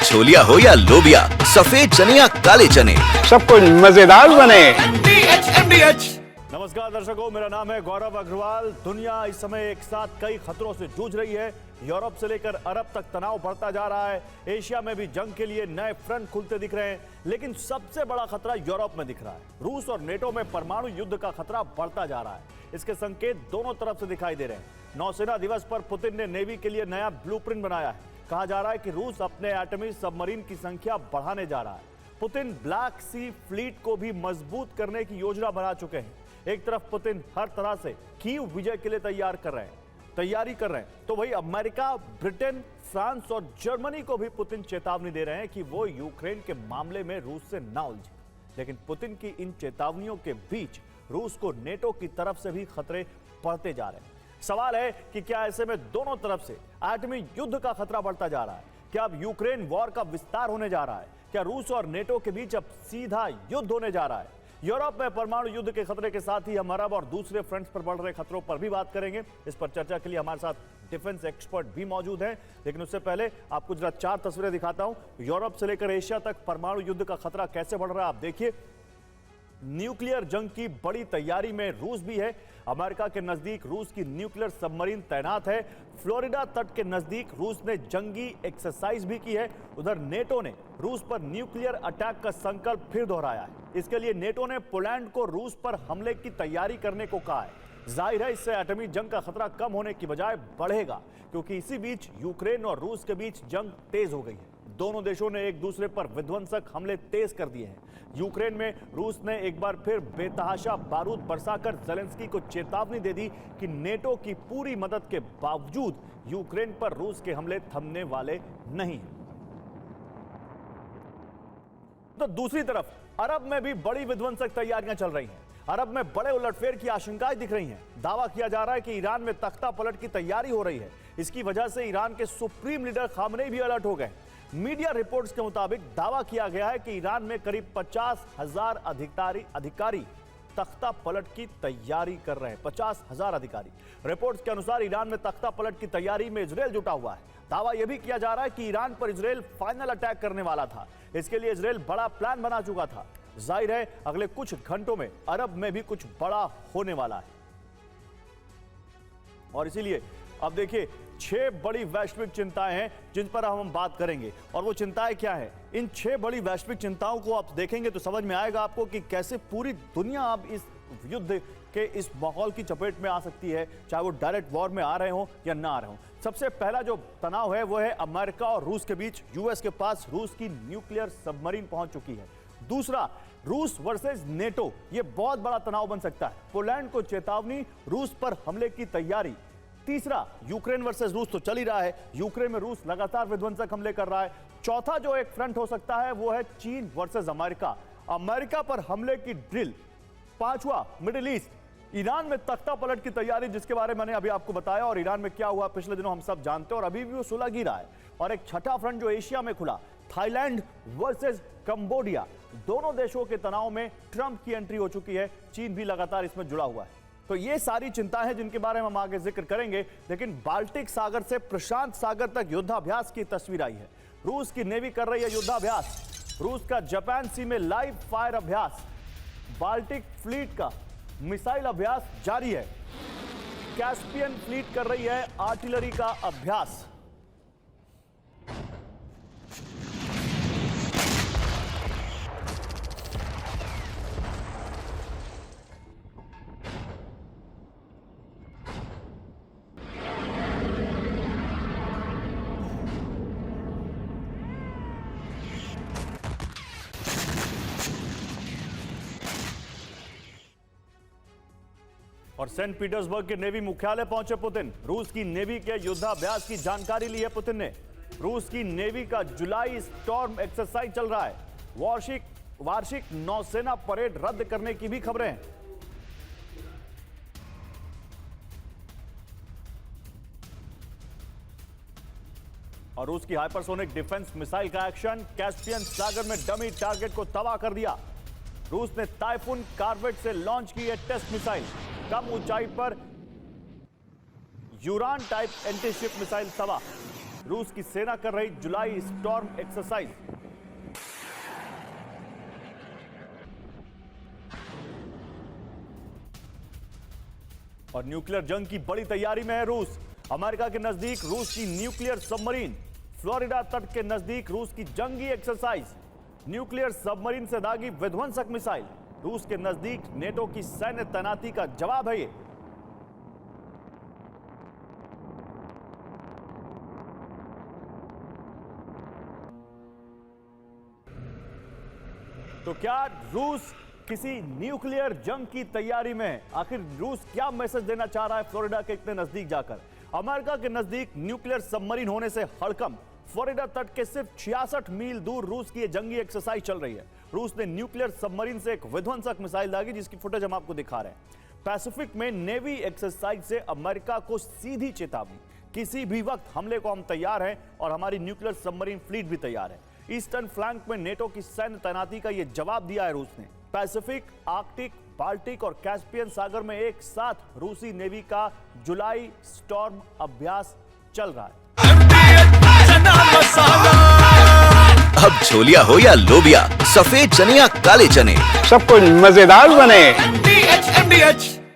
छोलिया हो या लोबिया, सफेद चने या काले चने, सब कुछ मजेदार बने। नमस्कार दर्शकों, मेरा नाम है गौरव अग्रवाल। दुनिया इस समय एक साथ कई खतरों से जूझ रही है। यूरोप से लेकर अरब तक तनाव बढ़ता जा रहा है। एशिया में भी जंग के लिए नए फ्रंट खुलते दिख रहे हैं, लेकिन सबसे बड़ा खतरा यूरोप में दिख रहा है। रूस और नेटो में परमाणु युद्ध का खतरा बढ़ता जा रहा है। इसके संकेत दोनों तरफ से दिखाई दे रहे हैं। नौसेना दिवस पर पुतिन ने नेवी के लिए नया ब्लूप्रिंट बनाया है। कहा जा रहा है कि रूस अपने एटमी सबमरीन की संख्या बढ़ाने जा रहा है। पुतिन ब्लैक सी फ्लीट को भी मजबूत करने की योजना बना चुके हैं। एक तरफ पुतिन हर तरह से कीव विजय के लिए तैयारी कर रहे हैं, तो वही अमेरिका, ब्रिटेन, फ्रांस और जर्मनी को भी पुतिन चेतावनी दे रहे हैं कि वो यूक्रेन के मामले में रूस से ना उलझे। लेकिन पुतिन की इन चेतावनियों के बीच रूस को नेटो की तरफ से भी खतरे बढ़ते जा रहे हैं। सवाल है कि क्या ऐसे में दोनों तरफ से एटमी युद्ध का खतरा बढ़ता जा रहा है? क्या अब यूक्रेन वॉर का विस्तार होने जा रहा है? क्या रूस और नेटो के बीच अब सीधा युद्ध होने जा रहा है? यूरोप में परमाणु युद्ध के खतरे के साथ ही हम अरब और दूसरे फ्रंट्स पर बढ़ रहे खतरों पर भी बात करेंगे। इस पर चर्चा के लिए हमारे साथ डिफेंस एक्सपर्ट भी मौजूद हैं। लेकिन उससे पहले आपको जरा 4 तस्वीरें दिखाता हूं। यूरोप से लेकर एशिया तक परमाणु युद्ध का खतरा कैसे बढ़ रहा है आप देखिए। न्यूक्लियर जंग की बड़ी तैयारी में रूस भी है। अमेरिका के नजदीक रूस की न्यूक्लियर सबमरीन तैनात है। फ्लोरिडा तट के नजदीक रूस ने जंगी एक्सरसाइज भी की है। उधर नेटो ने रूस पर न्यूक्लियर अटैक का संकल्प फिर दोहराया है। इसके लिए नेटो ने पोलैंड को रूस पर हमले की तैयारी करने को कहा है। जाहिर है इससे एटमी जंग का खतरा कम होने की बजाय बढ़ेगा, क्योंकि इसी बीच यूक्रेन और रूस के बीच जंग तेज हो गई है। दोनों देशों ने एक दूसरे पर विध्वंसक हमले तेज कर दिए हैं। यूक्रेन में रूस ने एक बार फिर बेतहाशा बारूद बरसाकर ज़ेलेंस्की को चेतावनी दे दी कि नेटो की पूरी मदद के बावजूद यूक्रेन पर रूस के हमले थमने वाले नहीं हैं। तो दूसरी तरफ अरब में भी बड़ी विध्वंसक तैयारियां चल रही हैं। अरब में बड़े उलटफेर की आशंकाएं दिख रही हैं। दावा किया जा रहा है कि ईरान में तख्ता पलट की तैयारी हो रही है। इसकी वजह से ईरान के सुप्रीम लीडर खामनेई भी अलर्ट हो गए। मीडिया रिपोर्ट्स के मुताबिक दावा किया गया है कि ईरान में करीब 50,000 अधिकारी तख्ता पलट की तैयारी कर रहे हैं। 50,000 अधिकारी। रिपोर्ट्स के अनुसार ईरान में तख्ता पलट की तैयारी में इजराइल जुटा हुआ है। दावा यह भी किया जा रहा है कि ईरान पर इजराइल फाइनल अटैक करने वाला था। इसके लिए इजराइल बड़ा प्लान बना चुका था। जाहिर है अगले कुछ घंटों में अरब में भी कुछ बड़ा होने वाला है। और इसीलिए अब देखिए 6 बड़ी वैश्विक चिंताएं हैं जिन पर हम बात करेंगे। और वो चिंताएं क्या है? इन 6 बड़ी वैश्विक चिंताओं को आप देखेंगे तो समझ में आएगा आपको कि कैसे पूरी दुनिया अब इस युद्ध के इस माहौल की चपेट में आ सकती है, चाहे वो डायरेक्ट वॉर में आ रहे हो या ना आ रहे हो। सबसे पहला जो तनाव है वो है अमेरिका और रूस के बीच। यूएस के पास रूस की न्यूक्लियर सबमरीन पहुंच चुकी है। दूसरा, रूस वर्सेस नेटो, ये बहुत बड़ा तनाव बन सकता है। पोलैंड को चेतावनी, रूस पर हमले की तैयारी। तीसरा, यूक्रेन वर्सेस रूस तो चल ही रहा है। यूक्रेन में रूस लगातार विध्वंसक हमले कर रहा है। चौथा जो एक फ्रंट हो सकता है वो है चीन वर्सेस अमेरिका। अमेरिका पर हमले की ड्रिल। पांचवा, मिडिल ईस्ट, ईरान में तख्ता पलट की तैयारी, जिसके बारे में मैंने अभी आपको बताया। और ईरान में क्या हुआ पिछले दिनों हम सब जानते हैं और अभी भी वो सुलग ही रहा है। और एक छठा फ्रंट जो एशिया में खुला, थाईलैंड वर्सेस कंबोडिया। दोनों देशों के तनाव में ट्रंप की एंट्री हो चुकी है। चीन भी लगातार इसमें जुड़ा हुआ है। तो ये सारी चिंताएं हैं जिनके बारे में हम आगे जिक्र करेंगे। लेकिन बाल्टिक सागर से प्रशांत सागर तक युद्धाभ्यास की तस्वीर आई है। रूस की नेवी कर रही है युद्धाभ्यास। रूस का जापान सी में लाइव फायर अभ्यास। बाल्टिक फ्लीट का मिसाइल अभ्यास जारी है। कैस्पियन फ्लीट कर रही है आर्टिलरी का अभ्यास। और सेंट पीटर्सबर्ग के नेवी मुख्यालय पहुंचे पुतिन। रूस की नेवी के युद्धाभ्यास की जानकारी ली है पुतिन ने। रूस की नेवी का जुलाई स्टॉर्म एक्सरसाइज चल रहा है। वार्षिक नौसेना परेड रद्द करने की भी खबरें हैं। और रूस की हाइपरसोनिक डिफेंस मिसाइल का एक्शन। कैस्पियन सागर में डमी टारगेट को तबाह कर दिया। रूस ने टाइफून कार्वेट से लॉन्च की है टेस्ट मिसाइल। कम ऊंचाई पर यूरान टाइप एंटी शिप मिसाइल तबाह। रूस की सेना कर रही जुलाई स्टॉर्म एक्सरसाइज। और न्यूक्लियर जंग की बड़ी तैयारी में है रूस। अमेरिका के नजदीक रूस की न्यूक्लियर सबमरीन, फ्लोरिडा तट के नजदीक रूस की जंगी एक्सरसाइज, न्यूक्लियर सबमरीन से दागी विध्वंसक मिसाइल, रूस के नजदीक नेटो की सैन्य तैनाती का जवाब है ये। तो क्या रूस किसी न्यूक्लियर जंग की तैयारी में है? आखिर रूस क्या मैसेज देना चाह रहा है फ्लोरिडा के इतने नजदीक जाकर? अमेरिका के नजदीक न्यूक्लियर सबमरीन होने से हड़कंप। फ्लोरिडा तट के सिर्फ 66 मील दूर रूस की यह जंगी एक्सरसाइज चल रही है। रूस ने न्यूक्लियर सबमरीन से एक विध्वंसक मिसाइल दागी, जिसकी फुटेज हम आपको दिखा रहे हैं। पैसिफिक में नेवी एक्सरसाइज से अमेरिका को सीधी चेतावनी, किसी भी वक्त हमले को हम तैयार हैं और हमारी न्यूक्लियर सबमरीन फ्लीट भी तैयार है। ईस्टर्न फ्लैंक में नेटो की सैन्य तैनाती का यह जवाब दिया है रूस ने। पैसिफिक, आर्कटिक, बाल्टिक और कैस्पियन सागर में एक साथ रूसी नेवी का जुलाई स्टॉर्म अभ्यास चल रहा है। अब छोलिया हो या लोबिया, सफेद चने या काले चने, सबको मजेदार बने।